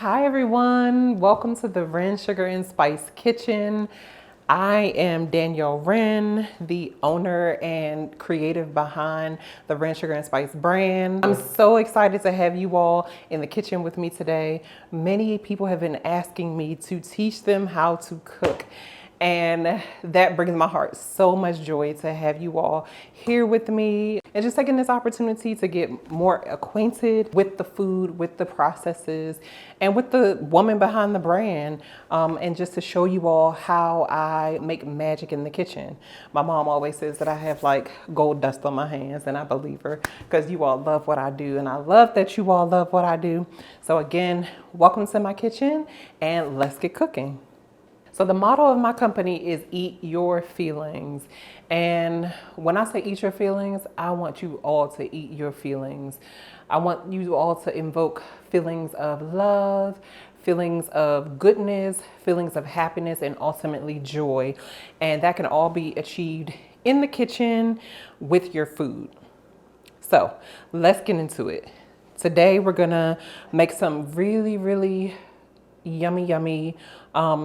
Hi everyone, welcome to the Whren Sugar and Spice Kitchen. I am Danyelle Whren, the owner and creative behind the Whren Sugar and Spice brand. I'm so excited to have you all in the kitchen with me today. Many people have been asking me to teach them how to cook, and that brings my heart so much joy to have you all here with me and just taking this opportunity to get more acquainted with the food, with the processes, and with the woman behind the brand, and just to show you all how I make magic in the kitchen. My mom always says that I have like gold dust on my hands, and I believe her because you all love what I do, and I love that you all love what I do. So again, welcome to my kitchen, and let's get cooking. So the motto of my company is eat your feelings. And when I say eat your feelings, I want you all to eat your feelings. I want you all to invoke feelings of love, feelings of goodness, feelings of happiness, and ultimately joy. And that can all be achieved in the kitchen with your food. So let's get into it. Today we're gonna make some really yummy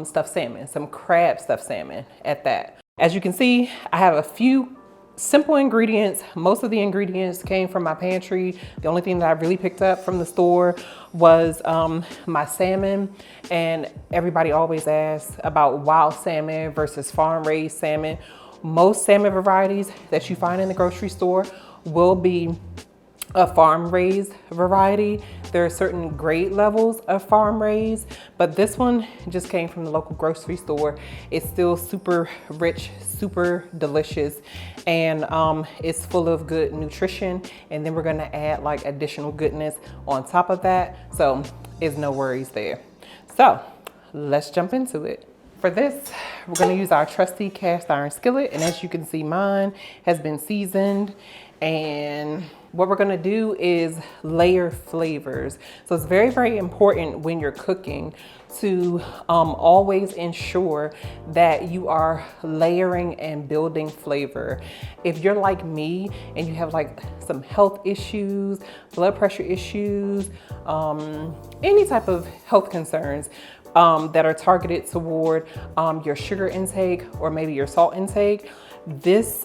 stuffed salmon, some crab stuffed salmon at that. As you can see, I have a few simple ingredients. Most of the ingredients came from my pantry. The only thing that I really picked up from the store was my salmon. And everybody always asks about wild salmon versus farm-raised salmon. Most salmon varieties that you find in the grocery store will be a farm-raised variety. There are certain grade levels of farm-raised, but this one just came from the local grocery store. It's still super rich, super delicious, and it's full of good nutrition. And then we're gonna add like additional goodness on top of that. So it's no worries there. So let's jump into it. For this, we're gonna use our trusty cast iron skillet. And as you can see, mine has been seasoned. And what we're gonna do is layer flavors. So it's very important when you're cooking to always ensure that you are layering and building flavor. If you're like me and you have like some health issues, blood pressure issues, any type of health concerns, that are targeted toward your sugar intake or maybe your salt intake, this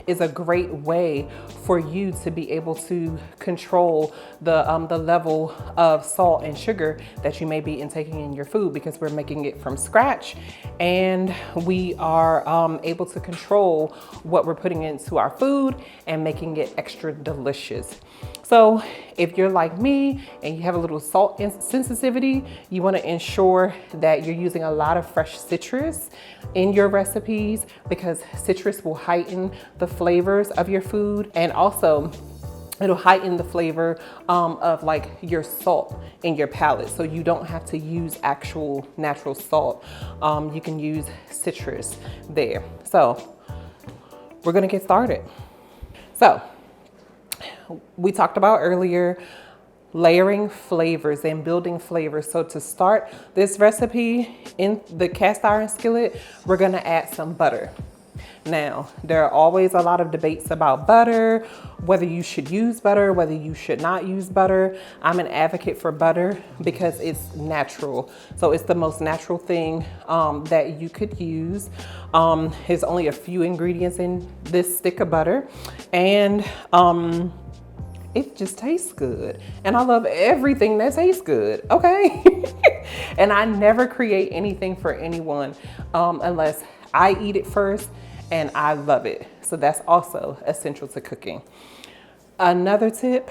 is a great way for you to be able to control the level of salt and sugar that you may be intaking in your food, because we're making it from scratch and we are able to control what we're putting into our food and making it extra delicious. So if you're like me and you have a little salt sensitivity, you want to ensure that you're using a lot of fresh citrus in your recipes, because citrus will heighten the flavors of your food, and also it'll heighten the flavor of like your salt in your palate. So you don't have to use actual natural salt. You can use citrus there. So we're gonna get started. So we talked about earlier layering flavors and building flavors. So to start this recipe in the cast iron skillet, we're gonna add some butter. Now, there are always a lot of debates about butter, whether you should use butter, whether you should not use butter. I'm an advocate for butter because it's natural. So it's the most natural thing that you could use. There's only a few ingredients in this stick of butter, and it just tastes good. And I love everything that tastes good, okay? And I never create anything for anyone unless I eat it first and I love it. So that's also essential to cooking. Another tip,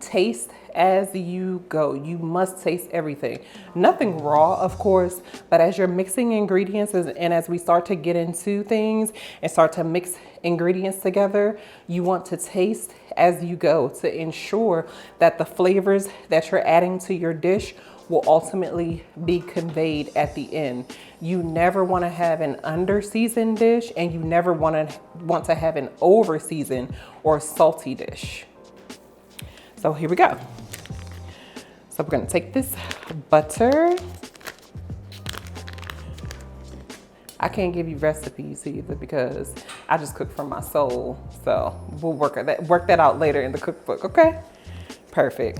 taste as you go. You must taste everything. Nothing raw, of course, but as you're mixing ingredients and as we start to get into things and start to mix ingredients together, you want to taste as you go to ensure that the flavors that you're adding to your dish will ultimately be conveyed at the end. You never want to have an under-seasoned dish, and you never want to have an over-seasoned or salty dish. So here we go. So we're gonna take this butter. I can't give you recipes either because I just cook from my soul. So we'll work that out later in the cookbook, okay? Perfect.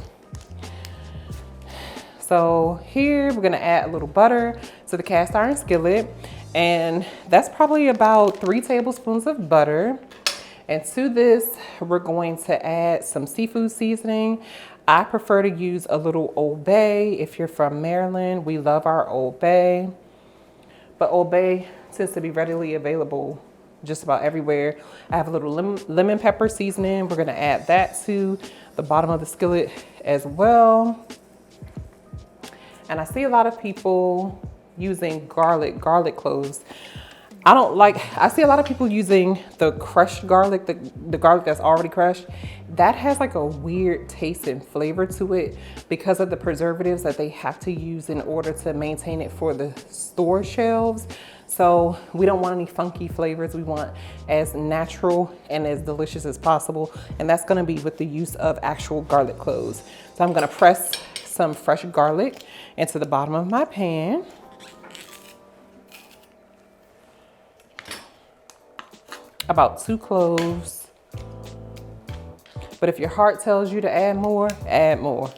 So here we're gonna add a little butter to the cast iron skillet, and that's probably about 3 tablespoons of butter. And to this, we're going to add some seafood seasoning. I prefer to use a little Old Bay. If you're from Maryland, we love our Old Bay. But Old Bay tends to be readily available just about everywhere. I have a little lemon pepper seasoning. We're gonna add that to the bottom of the skillet as well. And I see a lot of people using garlic cloves. I see a lot of people using the crushed garlic, the garlic that's already crushed. That has like a weird taste and flavor to it because of the preservatives that they have to use in order to maintain it for the store shelves. So we don't want any funky flavors. We want as natural and as delicious as possible. And that's gonna be with the use of actual garlic cloves. So I'm gonna press some fresh garlic into the bottom of my pan. About 2 cloves. But if your heart tells you to add more, add more.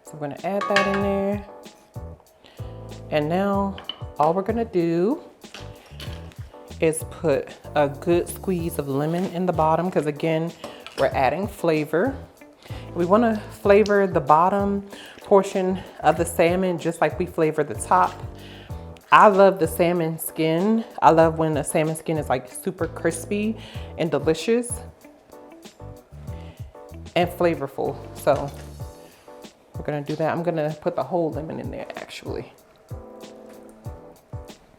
So we're gonna add that in there. And now all we're gonna do is put a good squeeze of lemon in the bottom, because again, we're adding flavor. We wanna flavor the bottom portion of the salmon just like we flavor the top. I love the salmon skin. I love when the salmon skin is like super crispy and delicious and flavorful. So we're gonna do that. I'm gonna put the whole lemon in there actually,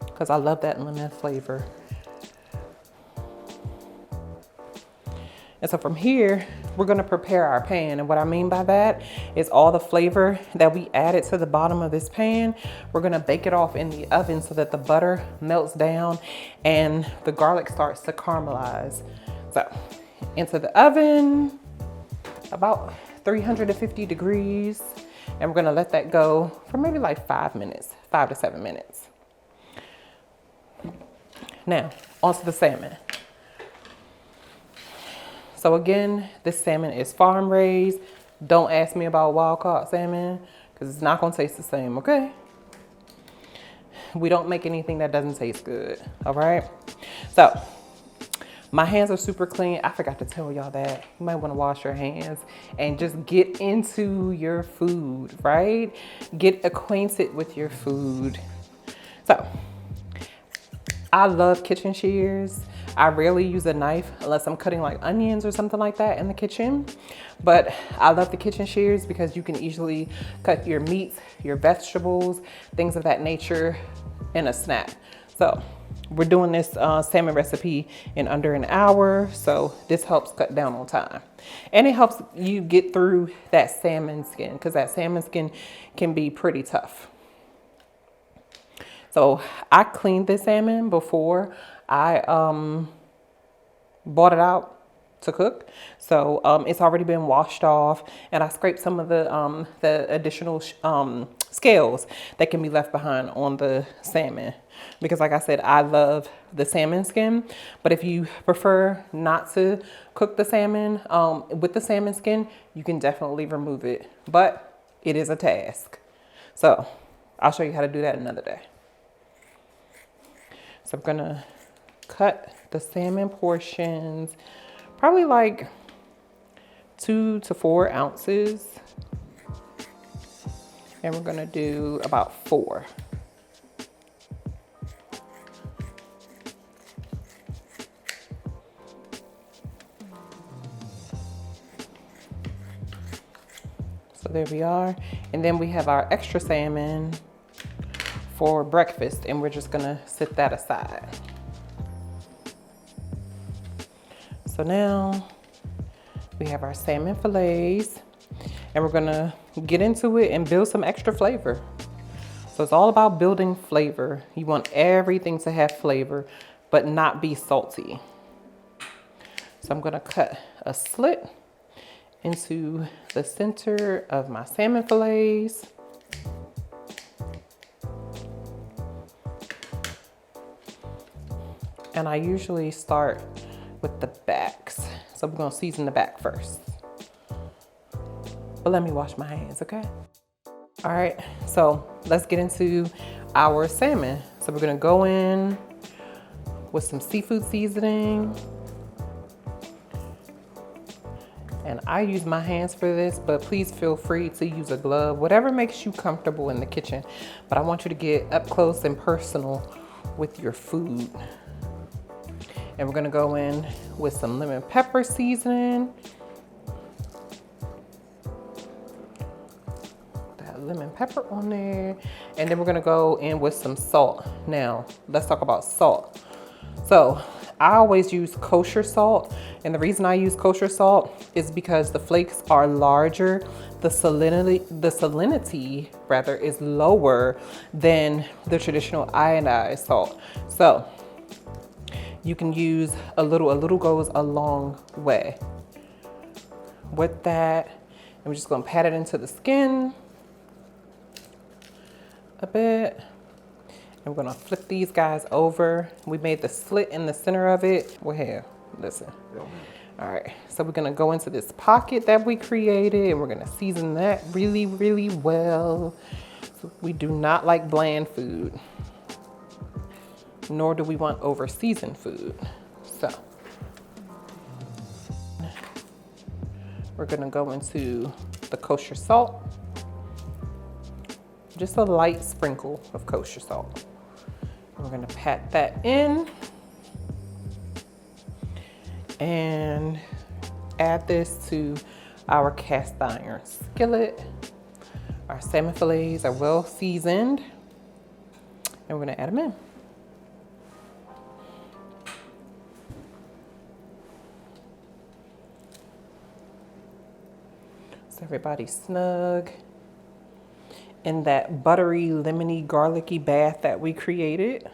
because I love that lemon flavor. And so from here, we're gonna prepare our pan. And what I mean by that is all the flavor that we added to the bottom of this pan, we're gonna bake it off in the oven so that the butter melts down and the garlic starts to caramelize. So into the oven, about 350 degrees. And we're gonna let that go for maybe like 5 minutes, 5 to 7 minutes. Now, onto the salmon. So again, this salmon is farm raised. Don't ask me about wild caught salmon because it's not gonna taste the same, okay? We don't make anything that doesn't taste good, all right? So my hands are super clean. I forgot to tell y'all that. You might wanna wash your hands and just get into your food, right? Get acquainted with your food. So I love kitchen shears. I rarely use a knife unless I'm cutting like onions or something like that in the kitchen. But I love the kitchen shears because you can easily cut your meats, your vegetables, things of that nature in a snap. So we're doing this salmon recipe in under an hour. So this helps cut down on time. And it helps you get through that salmon skin because that salmon skin can be pretty tough. So I cleaned this salmon before I bought it out to cook. So it's already been washed off, and I scraped some of the additional scales that can be left behind on the salmon. Because like I said, I love the salmon skin, but if you prefer not to cook the salmon with the salmon skin, you can definitely remove it, but it is a task. So I'll show you how to do that another day. So I'm gonna cut the salmon portions, probably like 2 to 4 ounces. And we're gonna do about 4. So there we are. And then we have our extra salmon for breakfast, and we're just gonna set that aside. So now we have our salmon fillets, and we're gonna get into it and build some extra flavor. So it's all about building flavor. You want everything to have flavor, but not be salty. So I'm gonna cut a slit into the center of my salmon fillets. And I usually start with the backs. So we're gonna season the back first. but let me wash my hands, okay? All right, so let's get into our salmon. So we're gonna go in with some seafood seasoning. And I use my hands for this, but please feel free to use a glove, whatever makes you comfortable in the kitchen. But I want you to get up close and personal with your food. And we're gonna go in with some lemon pepper seasoning. That lemon pepper on there. And then we're gonna go in with some salt. Now, let's talk about salt. So, I always use kosher salt, and the reason I use kosher salt is because the flakes are larger, the salinity rather is lower than the traditional iodized salt. So you can use a little goes a long way. With that, I'm just gonna pat it into the skin a bit. And we're gonna flip these guys over. We made the slit in the center of it. Well, here, listen. All right, so we're gonna go into this pocket that we created and we're gonna season that really, really well. So we do not like bland food, nor do we want over seasoned food. So we're gonna go into the kosher salt. Just a light sprinkle of kosher salt. We're gonna pat that in and add this to our cast iron skillet. Our salmon fillets are well seasoned and we're gonna add them in. So everybody's snug in that buttery, lemony, garlicky bath that we created.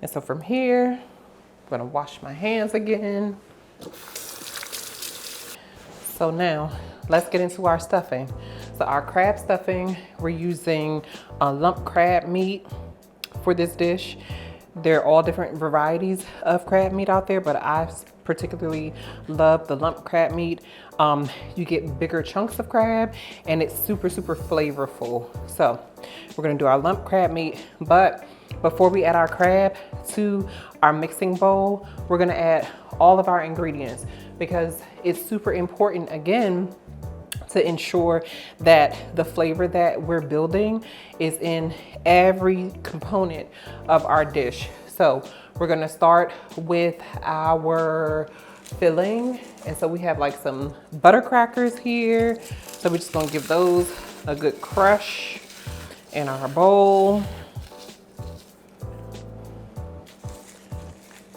And so from here, I'm gonna wash my hands again. So now, let's get into our stuffing. So our crab stuffing, we're using lump crab meat for this dish. There are all different varieties of crab meat out there, but I particularly love the lump crab meat. You get bigger chunks of crab and it's super, super flavorful. So we're gonna do our lump crab meat, but before we add our crab to our mixing bowl, we're gonna add all of our ingredients because it's super important, again, to ensure that the flavor that we're building is in every component of our dish. So we're gonna start with our filling. And so we have like some butter crackers here. So we're just gonna give those a good crush in our bowl.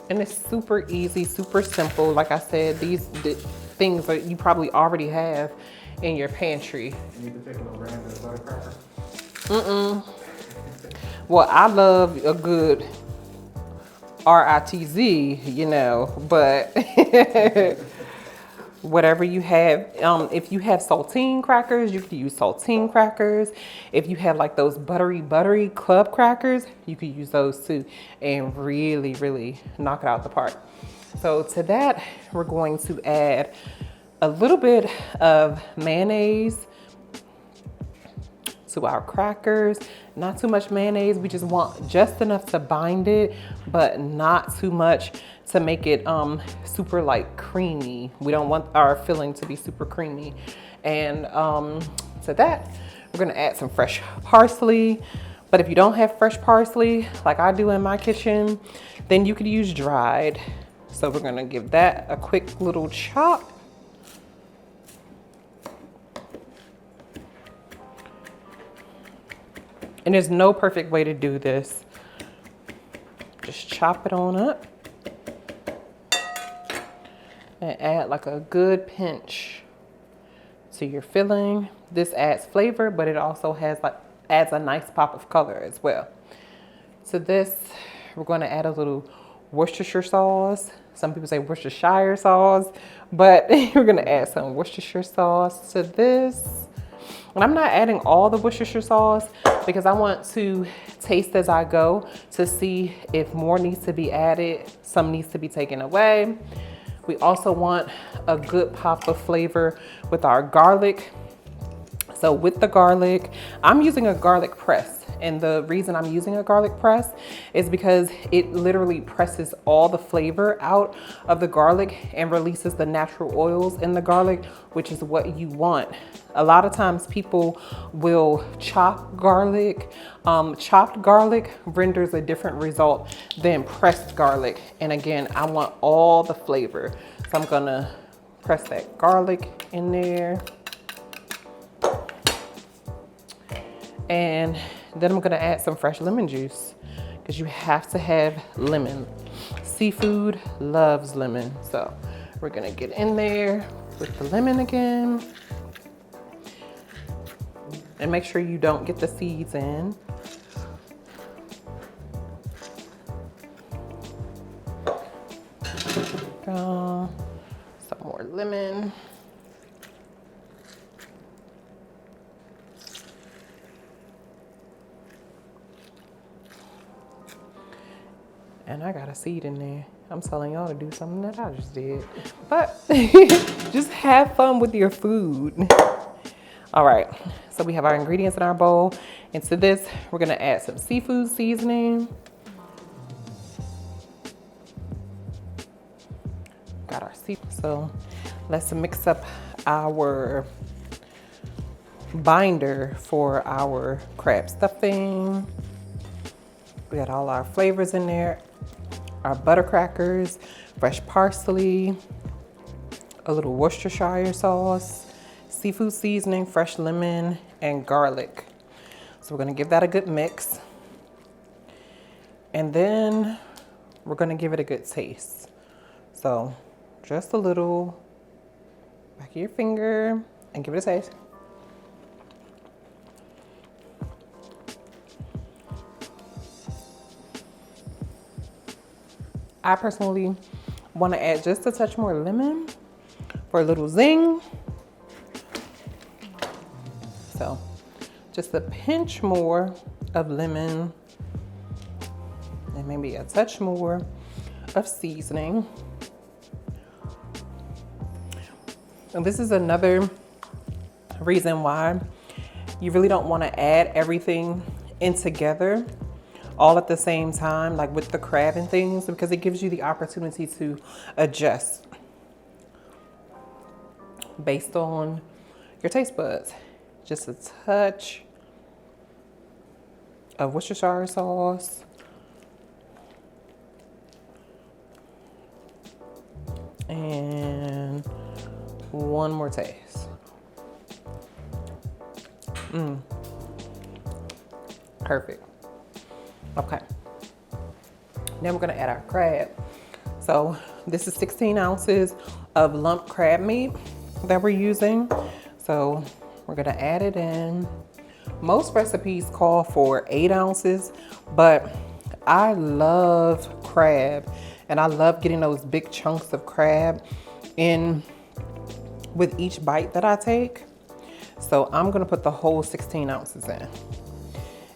And it's super easy, super simple. Like I said, these things that you probably already have in your pantry. You need to take a brand of butter cracker? Well, I love a good RITZ, you know, but whatever you have. If you have saltine crackers, you could use saltine crackers. If you have like those buttery club crackers, you could use those too and really, really knock it out the park. So to that, we're going to add a little bit of mayonnaise to our crackers. Not too much mayonnaise. We just want just enough to bind it, but not too much to make it super like creamy. We don't want our filling to be super creamy. And to that, we're gonna add some fresh parsley. But if you don't have fresh parsley, like I do in my kitchen, then you could use dried. So we're gonna give that a quick little chop. And there's no perfect way to do this. Just chop it on up and add like a good pinch to your filling. This adds flavor, but it also adds a nice pop of color as well. To this, we're going to add a little Worcestershire sauce. Some people say Worcestershire sauce, but we're going to add some Worcestershire sauce to this. And I'm not adding all the Worcestershire sauce because I want to taste as I go to see if more needs to be added, some needs to be taken away. We also want a good pop of flavor with our garlic. So with the garlic, I'm using a garlic press. And the reason I'm using a garlic press is because it literally presses all the flavor out of the garlic and releases the natural oils in the garlic, which is what you want. A lot of times people will chop garlic. Chopped garlic renders a different result than pressed garlic. And again, I want all the flavor. So I'm gonna press that garlic in there. And then I'm gonna add some fresh lemon juice because you have to have lemon. Seafood loves lemon. So we're gonna get in there with the lemon again. And make sure you don't get the seeds in. Some more lemon. And I got a seed in there. I'm telling y'all to do something that I just did. But just have fun with your food. All right, so we have our ingredients in our bowl. Into this, we're gonna add some seafood seasoning. Got our seafood. So let's mix up our binder for our crab stuffing. We got all our flavors in there. Our butter crackers, fresh parsley, a little Worcestershire sauce, seafood seasoning, fresh lemon, and garlic. So we're gonna give that a good mix. And then we're gonna give it a good taste. So just a little, back of your finger, and give it a taste. I personally want to add just a touch more lemon for a little zing. So just a pinch more of lemon and maybe a touch more of seasoning. And this is another reason why you really don't want to add everything in together all at the same time, like with the crab and things, because it gives you the opportunity to adjust based on your taste buds. Just a touch of Worcestershire sauce. And one more taste. Perfect. Okay, then we're gonna add our crab. So this is 16 ounces of lump crab meat that we're using. So we're gonna add it in. Most recipes call for 8 ounces, but I love crab and I love getting those big chunks of crab in with each bite that I take. So I'm gonna put the whole 16 ounces in.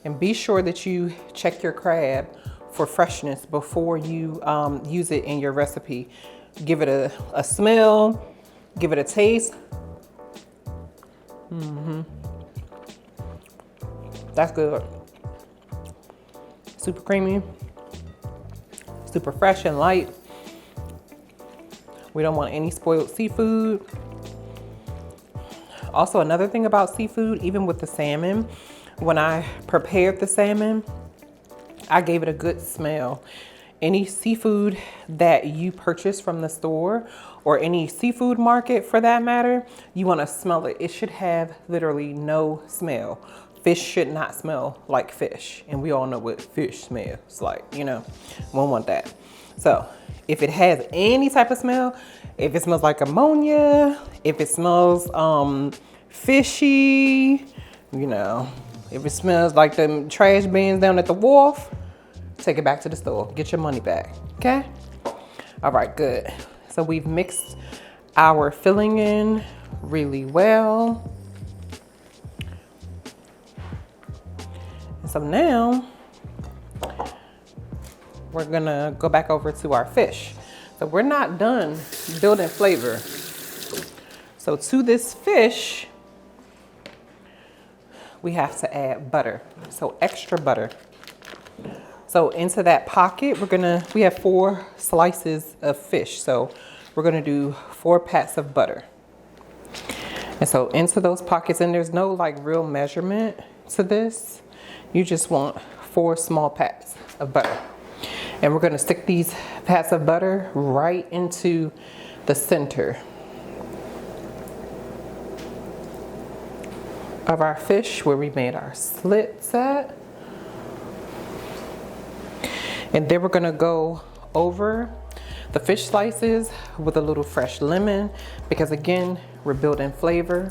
And be sure that you check your crab for freshness before you use it in your recipe. Give it a smell, give it a taste. That's good. Super creamy, super fresh and light. We don't want any spoiled seafood. Also, another thing about seafood, even with the salmon, when I prepared the salmon, I gave it a good smell. Any seafood that you purchase from the store or any seafood market for that matter, you want to smell it. It should have literally no smell. Fish should not smell like fish. And we all know what fish smells like, you know, we don't want that. So if it has any type of smell, if it smells like ammonia, if it smells fishy, you know, if it smells like the trash bins down at the wharf, take it back to the store. Get your money back, okay? All right, good. So we've mixed our filling in really well. And so now we're gonna go back over to our fish. So So we're not done building flavor. So to this fish, we have to add butter. So extra butter. So into that pocket, we have 4 slices of fish. So we're gonna do 4 pats of butter. And so into those pockets, and there's no like real measurement to this. You just want 4 small pats of butter. And we're gonna stick these pats of butter right into the center of our fish where we made our slits at. And then we're gonna go over the fish slices with a little fresh lemon, because again, we're building flavor.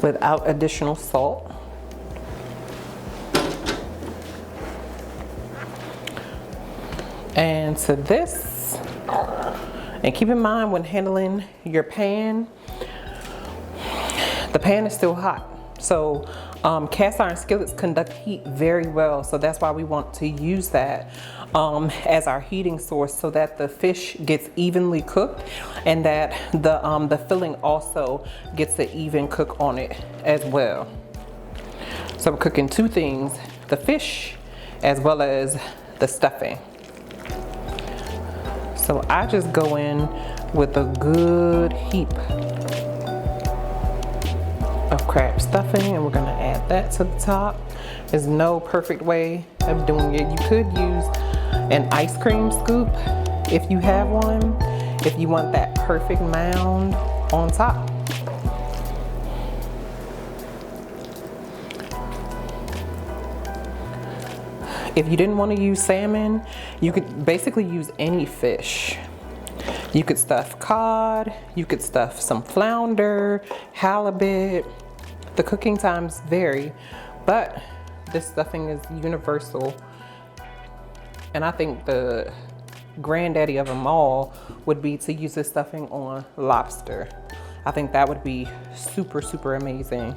Without additional salt. And to this, and keep in mind when handling your pan, the pan is still hot. So cast iron skillets conduct heat very well. So that's why we want to use that as our heating source, so that the fish gets evenly cooked and that the filling also gets an even cook on it as well. So we're cooking 2 things, the fish as well as the stuffing. So I just go in with a good heap of crab stuffing, and we're gonna add that to the top. There's no perfect way of doing it. You could use an ice cream scoop if you have one, if you want that perfect mound on top. If you didn't want to use salmon, you could basically use any fish. You could stuff cod, you could stuff some flounder, halibut. The cooking times vary, but this stuffing is universal. And I think the granddaddy of them all would be to use this stuffing on lobster. I think that would be super, super amazing.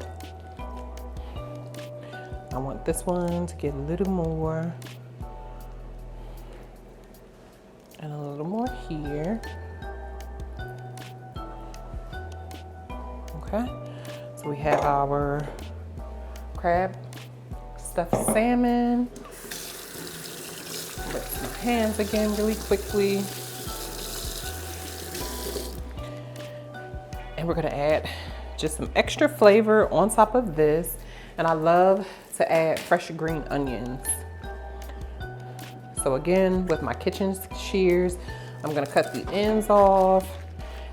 I want this one to get a little more. And a little more here. Okay, so we have our crab stuffed salmon. Rinse my hands again really quickly. And we're gonna add just some extra flavor on top of this. And I love to add fresh green onions. So again, with my kitchen shears, I'm gonna cut the ends off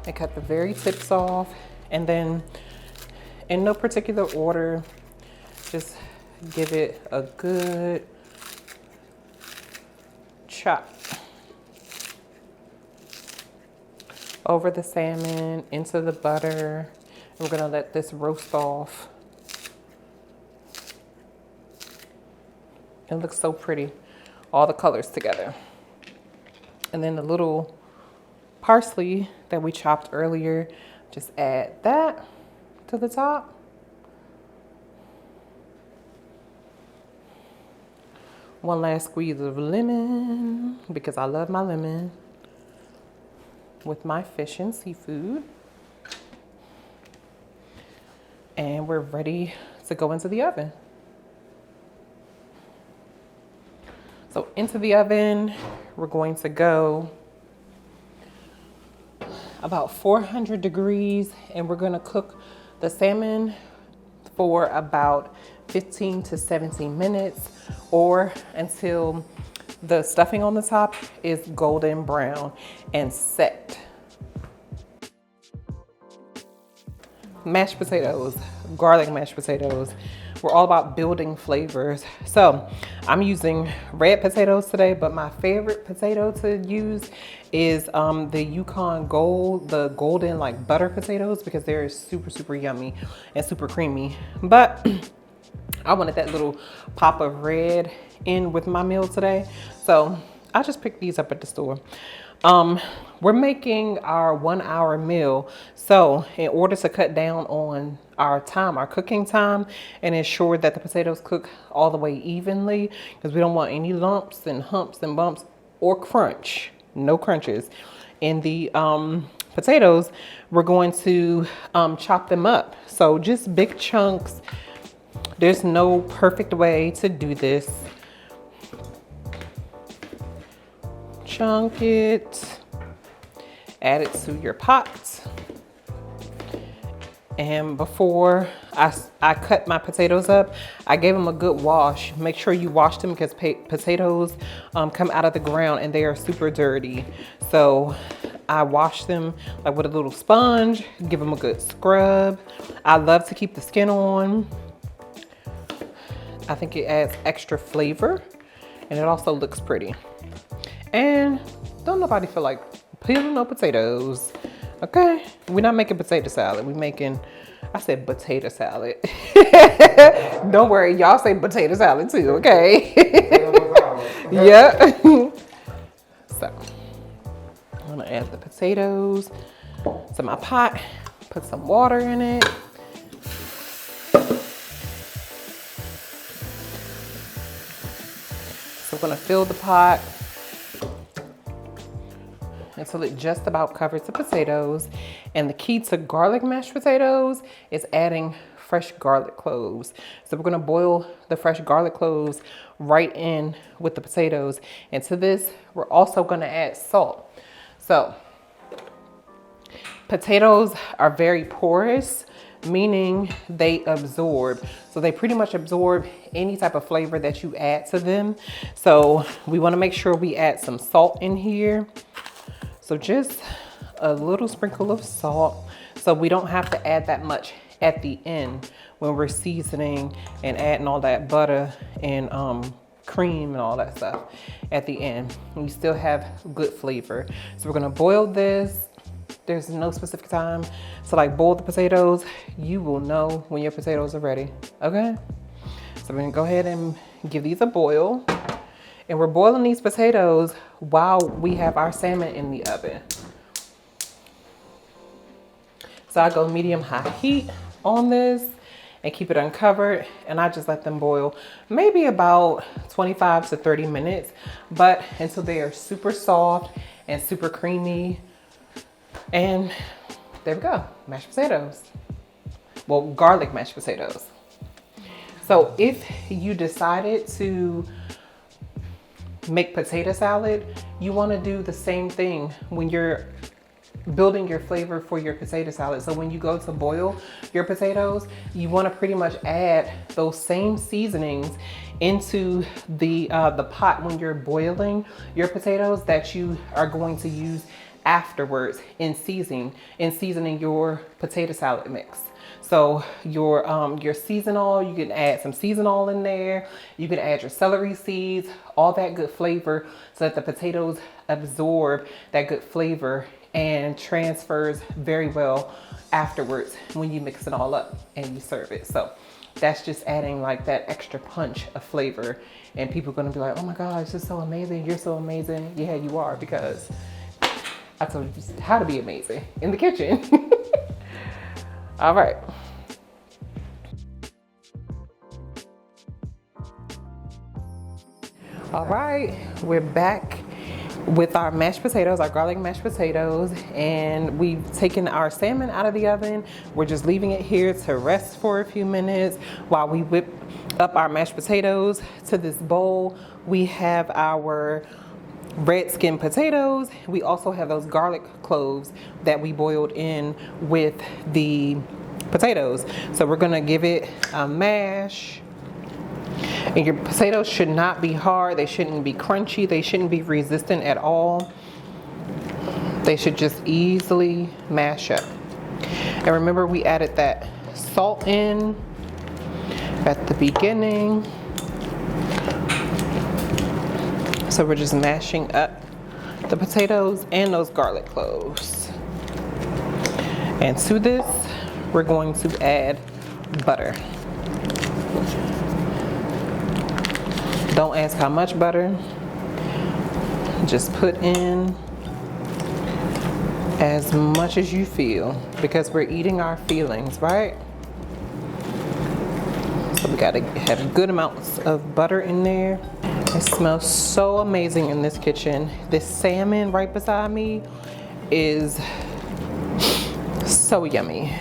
and cut the very tips off. And then in no particular order, just give it a good chop over the salmon into the butter. And we're gonna let this roast off. It looks so pretty, all the colors together. And then the little parsley that we chopped earlier, just add that to the top. One last squeeze of lemon, because I love my lemon with my fish and seafood. And we're ready to go into the oven. So into the oven, we're going to go about 400 degrees, and we're gonna cook the salmon for about 15 to 17 minutes, or until the stuffing on the top is golden brown and set. Mashed potatoes, garlic mashed potatoes. We're all about building flavors. So I'm using red potatoes today, but my favorite potato to use is the Yukon Gold, the golden like butter potatoes, because they're super, super yummy and super creamy. But I wanted that little pop of red in with my meal today. So I just picked these up at the store. We're making our 1 hour meal. So in order to cut down on our time, our cooking time, and ensure that the potatoes cook all the way evenly, because we don't want any lumps and humps and bumps or crunch, no crunches in the potatoes, we're going to chop them up. So just big chunks. There's no perfect way to do this. Chunk it, add it to your pot. And before I cut my potatoes up, I gave them a good wash. Make sure you wash them because potatoes come out of the ground and they are super dirty. So I wash them like with a little sponge, give them a good scrub. I love to keep the skin on. I think it adds extra flavor and it also looks pretty. And don't nobody feel like peeling no potatoes, okay? We're not making potato salad. We're making, I said potato salad. Don't worry, y'all say potato salad too, okay? Yeah. So, I'm gonna add the potatoes to my pot, put some water in it. So I'm gonna fill the pot until it just about covers the potatoes. And the key to garlic mashed potatoes is adding fresh garlic cloves. So we're gonna boil the fresh garlic cloves right in with the potatoes. And to this, we're also gonna add salt. So potatoes are very porous, meaning they absorb. So they pretty much absorb any type of flavor that you add to them. So we wanna make sure we add some salt in here. So just a little sprinkle of salt, so we don't have to add that much at the end when we're seasoning and adding all that butter and cream and all that stuff at the end. We still have good flavor. So we're gonna boil this. There's no specific time to like boil the potatoes. You will know when your potatoes are ready, okay? So we're gonna go ahead and give these a boil. And we're boiling these potatoes while we have our salmon in the oven. So I go medium-high heat on this and keep it uncovered. And I just let them boil maybe about 25 to 30 minutes, but until they are super soft and super creamy. And there we go, mashed potatoes. Well, garlic mashed potatoes. So if you decided to make potato salad, you want to do the same thing when you're building your flavor for your potato salad. So when you go to boil your potatoes, you want to pretty much add those same seasonings into the pot when you're boiling your potatoes that you are going to use afterwards in seasoning your potato salad mix. So your seasonal, you can add some seasonal in there. You can add your celery seeds, all that good flavor so that the potatoes absorb that good flavor and transfers very well afterwards when you mix it all up and you serve it. So that's just adding like that extra punch of flavor. And people are gonna be like, oh my God, this is so amazing. You're so amazing. Yeah, you are, because I told you how to be amazing in the kitchen. All right. All right, we're back with our mashed potatoes, our garlic mashed potatoes, and we've taken our salmon out of the oven. We're just leaving it here to rest for a few minutes while we whip up our mashed potatoes. To this bowl, we have our red skin potatoes. We also have those garlic cloves that we boiled in with the potatoes. So we're gonna give it a mash. And your potatoes should not be hard. They shouldn't be crunchy. They shouldn't be resistant at all. They should just easily mash up. And remember, we added that salt in at the beginning. So we're just mashing up the potatoes and those garlic cloves. And to this, we're going to add butter. Don't ask how much butter. Just put in as much as you feel, because we're eating our feelings, right? So we gotta have good amounts of butter in there. It smells so amazing in this kitchen. This salmon right beside me is so yummy.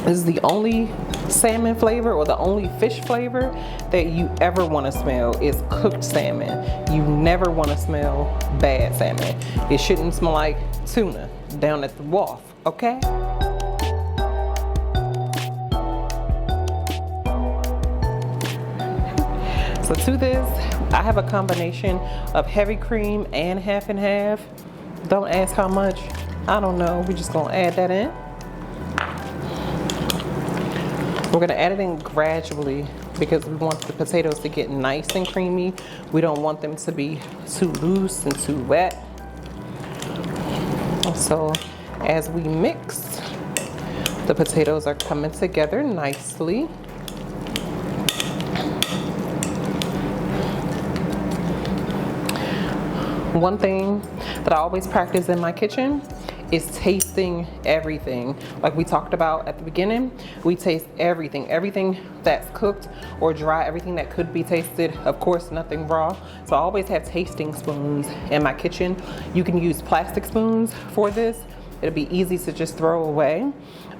This is the only salmon flavor or the only fish flavor that you ever want to smell is cooked salmon. You never want to smell bad salmon. It shouldn't smell like tuna down at the wharf, okay? So to this, I have a combination of heavy cream and half and half. Don't ask how much. I don't know. We're just gonna add that in. We're gonna add it in gradually because we want the potatoes to get nice and creamy. We don't want them to be too loose and too wet. So as we mix, the potatoes are coming together nicely. One thing that I always practice in my kitchen is tasting everything. Like we talked about at the beginning, we taste everything that's cooked or dry, everything that could be tasted, of course nothing raw. So I always have tasting spoons in my kitchen. You can use plastic spoons for this. It'll be easy to just throw away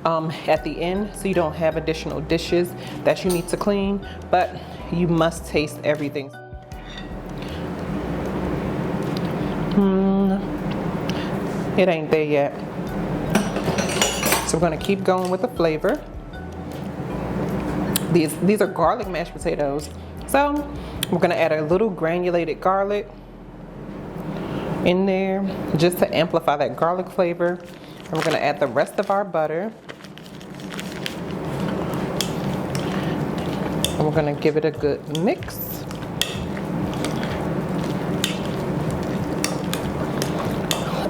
at the end so you don't have additional dishes that you need to clean, but you must taste everything. It ain't there yet. So we're gonna keep going with the flavor. These are garlic mashed potatoes. So we're gonna add a little granulated garlic in there just to amplify that garlic flavor. And we're gonna add the rest of our butter. And we're gonna give it a good mix.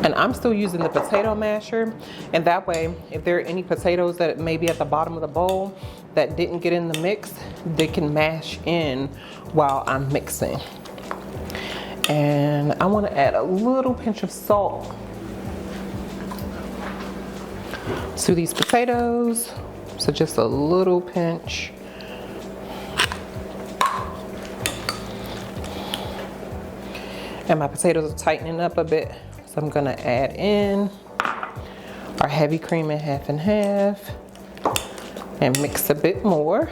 And I'm still using the potato masher, and that way if there are any potatoes that may be at the bottom of the bowl that didn't get in the mix, they can mash in while I'm mixing. And I want to add a little pinch of salt to these potatoes, so just a little pinch. And my potatoes are tightening up a bit. So I'm gonna add in our heavy cream in half and half and mix a bit more.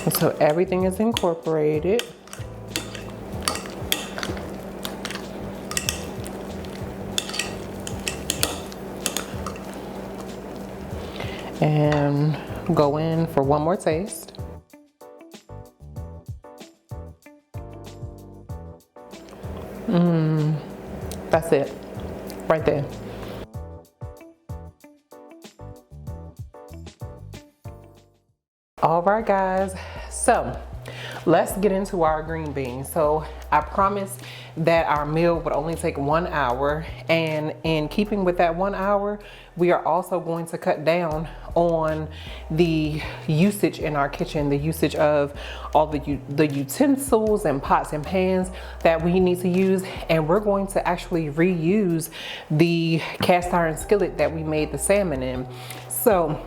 And so everything is incorporated. And go in for one more taste. That's it, right there. All right, guys, so let's get into our green beans. So I promised that our meal would only take 1 hour, and in keeping with that 1 hour, we are also going to cut down on the usage in our kitchen, the usage of all the utensils and pots and pans that we need to use, and we're going to actually reuse the cast iron skillet that we made the salmon in. So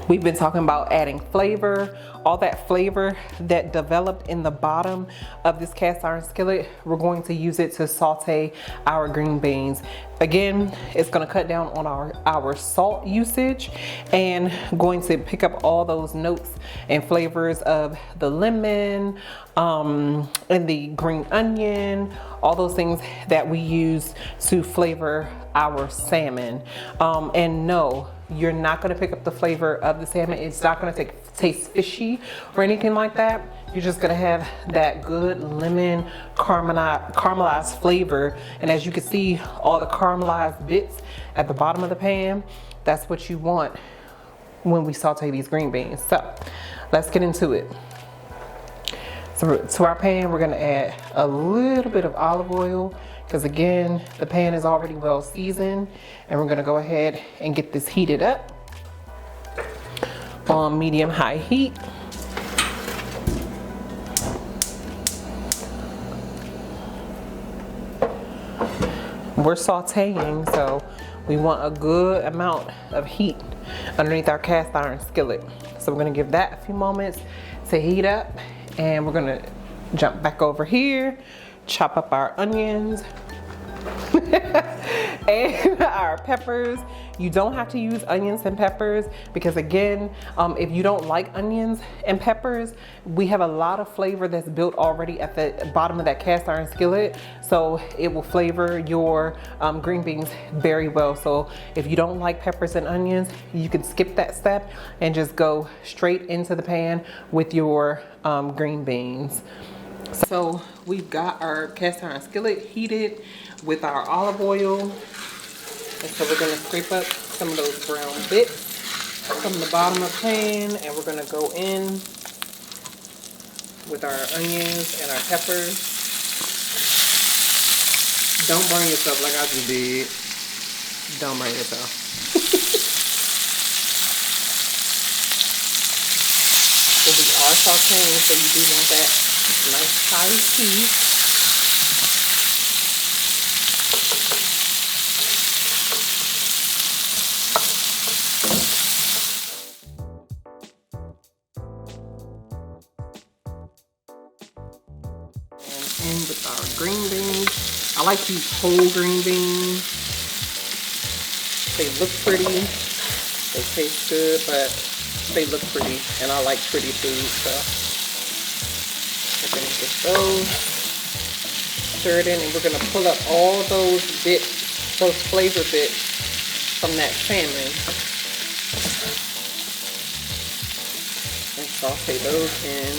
we've been talking about adding flavor, all that flavor that developed in the bottom of this cast iron skillet. We're going to use it to saute our green beans. Again, it's going to cut down on our salt usage and going to pick up all those notes and flavors of the lemon and the green onion, all those things that we use to flavor our salmon. And no, you're not going to pick up the flavor of the salmon. It's not going to taste fishy or anything like that. You're just going to have that good lemon caramelized flavor. And as you can see, all the caramelized bits at the bottom of the pan, that's what you want when we saute these green beans. So let's get into it. So to our pan, we're going to add a little bit of olive oil, because again, the pan is already well seasoned, and we're gonna go ahead and get this heated up on medium-high heat. we're sauteing, so we want a good amount of heat underneath our cast iron skillet. So we're gonna give that a few moments to heat up, and we're gonna jump back over here, chop up our onions and our peppers. You don't have to use onions and peppers because, again, if you don't like onions and peppers, we have a lot of flavor that's built already at the bottom of that cast iron skillet, so it will flavor your green beans very well. So if you don't like peppers and onions, you can skip that step and just go straight into the pan with your green beans. So we've got our cast iron skillet heated with our olive oil, and so we're going to scrape up some of those brown bits from the bottom of the pan, and we're going to go in with our onions and our peppers. Don't burn yourself like I just did. Don't burn yourself. But we are sauteing, so you do want that nice high heat. In with our green beans. I like to use whole green beans. They look pretty, they taste good, but they look pretty, and I like pretty food, so we're gonna get those stirred in, and we're gonna pull up all those bits, those flavor bits from that salmon, and saute those in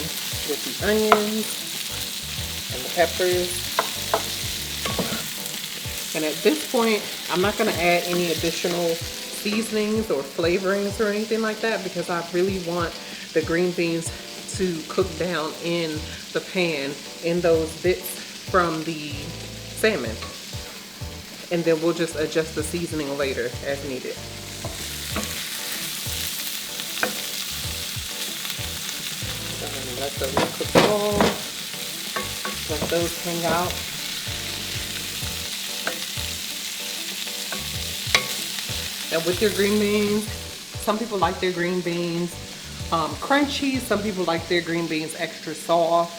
with the onions and the peppers. And at this point, I'm not gonna add any additional seasonings or flavorings or anything like that, because I really want the green beans to cook down in the pan in those bits from the salmon. And then we'll just adjust the seasoning later as needed. So let those cook all. Let those hang out. And with your green beans, some people like their green beans crunchy, some people like their green beans extra soft.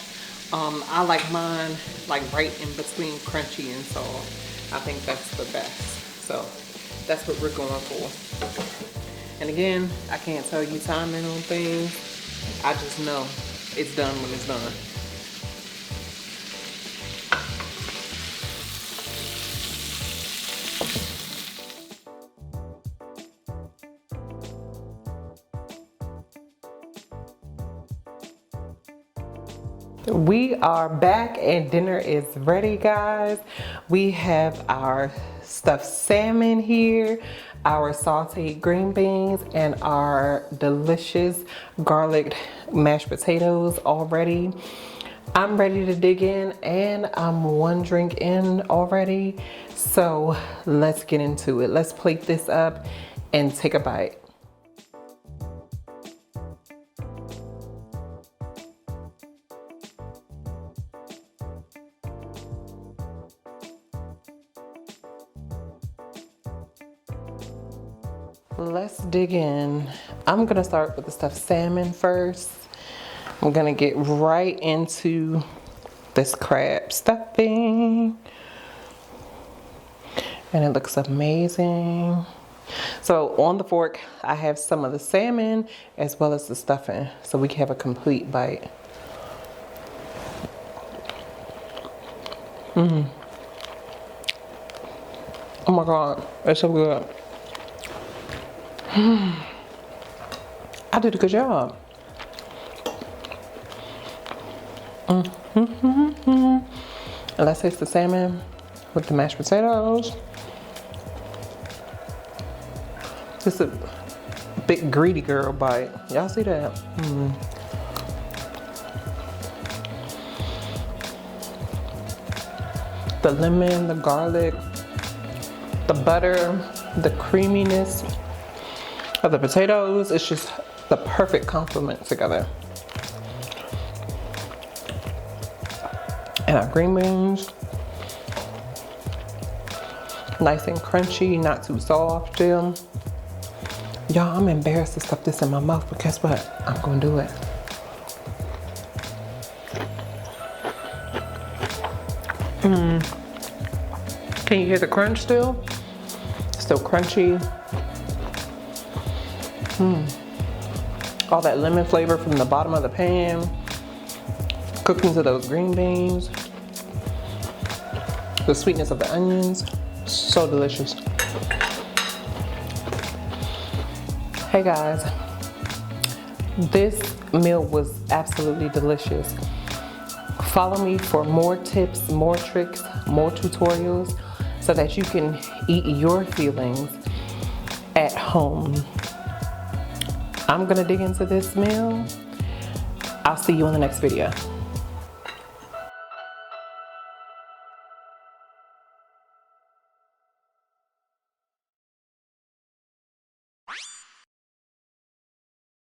I like mine like right in between crunchy and soft. I think that's the best. So that's what we're going for. And again, I can't tell you timing on things. I just know it's done when it's done. We are back and dinner is ready, guys. We have our stuffed salmon here, our sauteed green beans, and our delicious garlic mashed potatoes all ready. I'm ready to dig in, and I'm one drink in already. So let's get into it. Let's plate this up and take a bite. Let's dig in. I'm gonna start with the stuffed salmon first. I'm gonna get right into this crab stuffing. And it looks amazing. So on the fork, I have some of the salmon as well as the stuffing, so we can have a complete bite. Oh my God, it's so good. I did a good job. Let's taste the salmon with the mashed potatoes. Just a big greedy girl bite. Y'all see that? The lemon, the garlic, the butter, the creaminess of the potatoes. It's just the perfect complement together. And our green beans. Nice and crunchy, not too soft still. Y'all, I'm embarrassed to stuff this in my mouth, but guess what? I'm gonna do it. Can you hear the crunch still? Still crunchy. All that lemon flavor from the bottom of the pan. Cooked into those green beans. The sweetness of the onions. So delicious. Hey guys, this meal was absolutely delicious. Follow me for more tips, more tricks, more tutorials so that you can eat your feelings at home. I'm gonna dig into this meal. I'll see you in the next video.